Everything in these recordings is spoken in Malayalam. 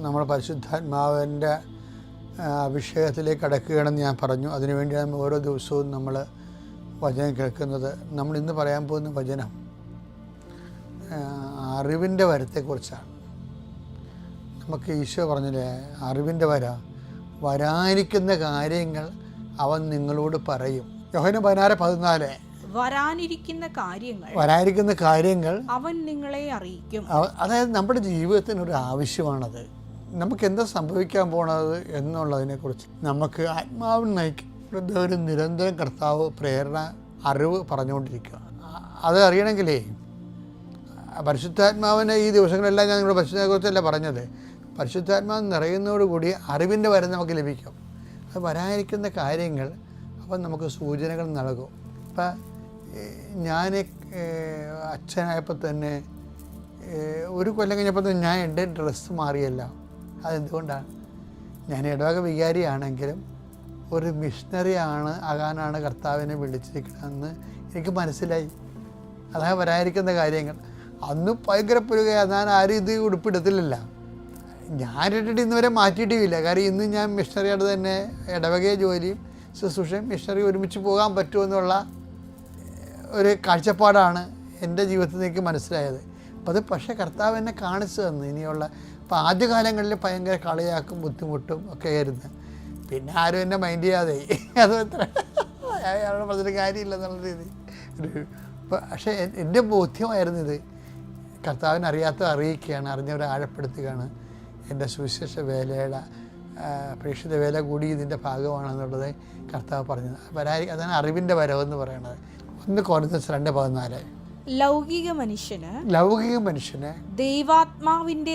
നമ്മൾ പരിശുദ്ധാത്മാവിൻ്റെ അഭിഷേകത്തിലേക്ക് കടക്കുകയാണെന്ന് ഞാൻ പറഞ്ഞു. അതിനുവേണ്ടിയാണ് ഓരോ ദിവസവും നമ്മൾ വചനം കേൾക്കുന്നത്. നമ്മൾ ഇന്ന് പറയാൻ പോകുന്ന വചനം അറിവിൻ്റെ വരത്തെക്കുറിച്ചാണ്. നമുക്ക് ഈശോ പറഞ്ഞില്ലേ, അറിവിൻ്റെ വരാനിരിക്കുന്ന കാര്യങ്ങൾ അവൻ നിങ്ങളോട് പറയും. യോഹന്നാൻ 16:14 വരാനിരിക്കുന്ന കാര്യങ്ങൾ അവൻ നിങ്ങളെ അറിയിക്കും. അതായത് നമ്മുടെ ജീവിതത്തിനൊരു ആവശ്യമാണത്. നമുക്ക് എന്താ സംഭവിക്കാൻ പോണത് എന്നുള്ളതിനെക്കുറിച്ച് നമുക്ക് ആത്മാവിൽ നയിക്കുന്ന ഒരു നിരന്തരം കർത്താവ് പ്രേരണ അറിവ് പറഞ്ഞുകൊണ്ടിരിക്കുക. അത് അറിയണമെങ്കിലേ പരിശുദ്ധാത്മാവിനെ ഈ ദിവസങ്ങളെല്ലാം ഞാൻ നിങ്ങളുടെ പരിശുദ്ധത്തെക്കുറിച്ചല്ല പറഞ്ഞത്. പരിശുദ്ധാത്മാവ് നിറയുന്നതോടുകൂടി അറിവിൻ്റെ വരം നമുക്ക് ലഭിക്കും. അത് വരാനിരിക്കുന്ന കാര്യങ്ങൾ അപ്പം നമുക്ക് സൂചനകൾ നൽകും. ഇപ്പം ഞാൻ അച്ഛനായപ്പോൾ തന്നെ ഒരു കൊല്ലം കഴിഞ്ഞപ്പോൾ തന്നെ ഞാൻ എൻ്റെ ഡ്രസ്സ് മാറിയല്ല. അതെന്തുകൊണ്ടാണ്? ഞാൻ ഇടവക വികാരിയാണെങ്കിലും ഒരു മിഷണറി ആകാനാണ് കർത്താവിനെ വിളിച്ചിരിക്കണമെന്ന് എനിക്ക് മനസ്സിലായി. അതായത് വരാതിരിക്കുന്ന കാര്യങ്ങൾ. അന്ന് ഭയങ്കര പുരുകയാണ്. ഞാൻ ആരും ഇത് ഉടുപ്പിടത്തില്ല. ഞാനിട്ടിട്ട് ഇന്നുവരെ മാറ്റിയിട്ടുമില്ല. കാരണം ഇന്ന് ഞാൻ മിഷണറിയായിട്ട് തന്നെ ഇടവകയെ ജോലിയും ശുശ്രൂഷയും മിഷണറി ഒരുമിച്ച് പോകാൻ പറ്റുമെന്നുള്ള ഒരു കാഴ്ചപ്പാടാണ് എൻ്റെ ജീവിതത്തിൽ എനിക്ക് മനസ്സിലായത്. അപ്പോൾ അത് പക്ഷേ കർത്താവ് എന്നെ കാണിച്ചു തന്നു. ഇനിയുള്ള ഇപ്പോൾ ആദ്യകാലങ്ങളിൽ ഭയങ്കര കളിയാക്കും ബുദ്ധിമുട്ടും ഒക്കെ ആയിരുന്നു. പിന്നെ ആരും എന്നെ മൈൻഡ് ചെയ്യാതെ അത് അത്ര അയാളുടെ പറഞ്ഞൊരു കാര്യമില്ല എന്നുള്ള രീതി പക്ഷേ എൻ്റെ ബോധ്യമായിരുന്നു ഇത്. കർത്താവിനെ അറിയാത്ത അറിയിക്കുകയാണ്, അറിഞ്ഞവരെ ആഴപ്പെടുത്തുകയാണ്. എൻ്റെ സുവിശേഷ വേലയുടെ പ്രേക്ഷിത വേല കൂടി ഇതിൻ്റെ ഭാഗമാണെന്നുള്ളത് കർത്താവ് പറഞ്ഞത്. അതാണ് അറിവിൻ്റെ വരവെന്ന് പറയുന്നത്. 1 കൊരിന്ത്യർ 2:14 ലൗകിക മനുഷ്യന് ദൈവാത്മാവിന്റെ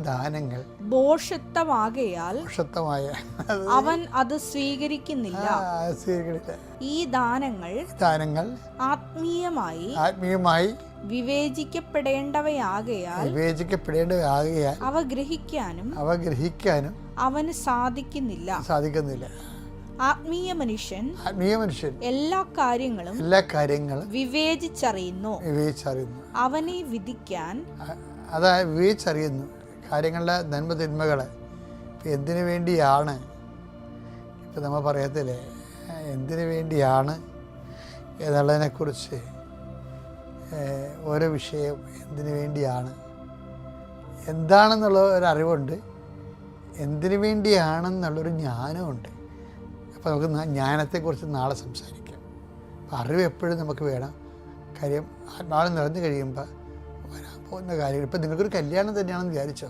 ദാനങ്ങൾ ഭോഷത്വമാകയാൽ അവൻ അത് സ്വീകരിക്കുന്നില്ല. ഈ ദാനങ്ങൾ ആത്മീയമായി വിവേചിക്കപ്പെടേണ്ടവയാകയാൽ അവ ഗ്രഹിക്കാനും അവന് സാധിക്കുന്നില്ല. ആത്മീയ മനുഷ്യൻ എല്ലാ കാര്യങ്ങളും വിവേചിച്ചറിയുന്നു. അവനെ വിധിക്കാൻ വിവേചിച്ചറിയുന്നു കാര്യങ്ങളുടെ നന്മ തിന്മകളെ. ഇപ്പം എന്തിനു വേണ്ടിയാണ്, ഇപ്പം നമ്മൾ പറയത്തില്ലേ എന്തിനു വേണ്ടിയാണ് എന്നുള്ളതിനെക്കുറിച്ച് ഓരോ വിഷയം എന്തിനു വേണ്ടിയാണ് എന്താണെന്നുള്ള ഒരറിവുണ്ട്, എന്തിനു വേണ്ടിയാണെന്നുള്ളൊരു ജ്ഞാനമുണ്ട്. അപ്പോൾ നമുക്ക് ജ്ഞാനത്തെക്കുറിച്ച് നാളെ സംസാരിക്കാം. അപ്പോൾ അറിവ് എപ്പോഴും നമുക്ക് വേണം. കാര്യം ആത്മാവിൽ നിറഞ്ഞു കഴിയുമ്പോൾ വരാൻ പോകുന്ന കാര്യങ്ങൾ. ഇപ്പം നിങ്ങൾക്കൊരു കല്യാണം തന്നെയാണെന്ന് വിചാരിച്ചോ,